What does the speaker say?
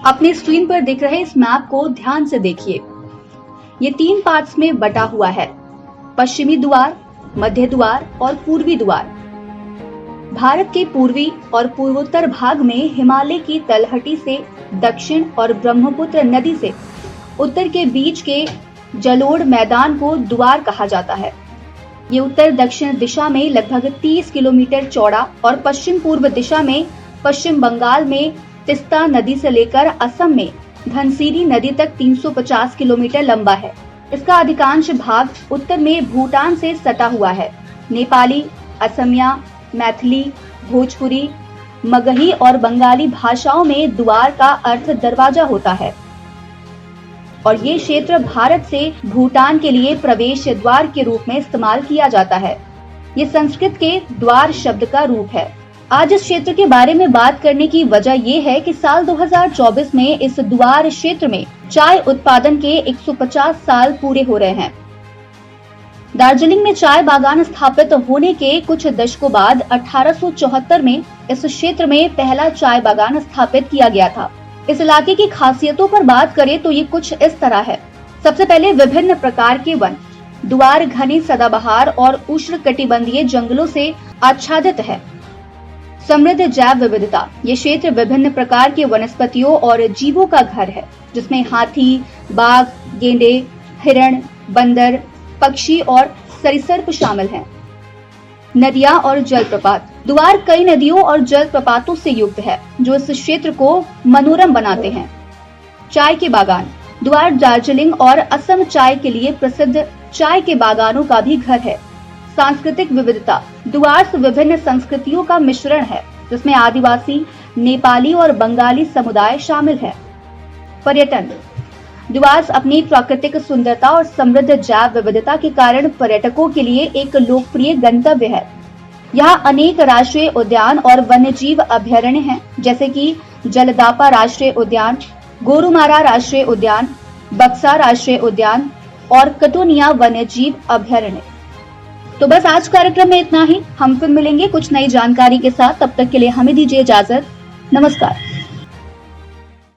अपनी स्क्रीन पर दिख रहे इस मैप को ध्यान से देखिए। ये 3 पार्ट्स में बटा हुआ है, पश्चिमी द्वार, मध्य द्वार और पूर्वी द्वार। भारत के पूर्वी और पूर्वोत्तर भाग में हिमालय की तलहटी से दक्षिण और ब्रह्मपुत्र नदी से उत्तर के बीच के जलोढ़ मैदान को द्वार कहा जाता है। ये उत्तर दक्षिण दिशा में लगभग 30 किलोमीटर चौड़ा और पश्चिम पूर्व दिशा में पश्चिम बंगाल में तिस्ता नदी से लेकर असम में धनसिरी नदी तक 350 किलोमीटर लंबा है। इसका अधिकांश भाग उत्तर में भूटान से सटा हुआ है। नेपाली, असमिया, मैथिली, भोजपुरी, मगही और बंगाली भाषाओं में द्वार का अर्थ दरवाजा होता है और ये क्षेत्र भारत से भूटान के लिए प्रवेश द्वार के रूप में इस्तेमाल किया जाता है। ये संस्कृत के द्वार शब्द का रूप है। आज इस क्षेत्र के बारे में बात करने की वजह ये है कि साल 2024 में इस द्वार क्षेत्र में चाय उत्पादन के 150 साल पूरे हो रहे हैं। दार्जिलिंग में चाय बागान स्थापित होने के कुछ दशकों बाद 1874 में इस क्षेत्र में पहला चाय बागान स्थापित किया गया था। इस इलाके की खासियतों पर बात करें तो ये कुछ इस तरह है। सबसे पहले विभिन्न प्रकार के वन। द्वार घने सदाबहार और उष्णकटिबंधीय जंगलों से आच्छादित है। समृद्ध जैव विविधता। ये क्षेत्र विभिन्न प्रकार के वनस्पतियों और जीवों का घर है, जिसमें हाथी, बाघ, गेंडे, हिरण, बंदर, पक्षी और सरीसृप शामिल हैं। नदियां और जलप्रपात। द्वार कई नदियों और जलप्रपातों से युक्त है, जो इस क्षेत्र को मनोरम बनाते हैं। चाय के बागान। द्वार दार्जिलिंग और असम चाय के लिए प्रसिद्ध चाय के बागानों का भी घर है। सांस्कृतिक विविधता। द्वार विभिन्न संस्कृतियों का मिश्रण है, जिसमें आदिवासी, नेपाली और बंगाली समुदाय शामिल है। पर्यटन। द्वार अपनी प्राकृतिक सुंदरता और समृद्ध जैव विविधता के कारण पर्यटकों के लिए एक लोकप्रिय गंतव्य है। यहाँ अनेक राष्ट्रीय उद्यान और वन्यजीव अभयारण्य हैं, जैसे कि जलदापा राष्ट्रीय उद्यान, गोरुमारा राष्ट्रीय उद्यान, बक्सा राष्ट्रीय उद्यान और कटोनिया वन्यजीव अभयारण्य। तो बस आज कार्यक्रम में इतना ही। हम फिर मिलेंगे कुछ नई जानकारी के साथ। तब तक के लिए हमें दीजिए इजाजत। नमस्कार।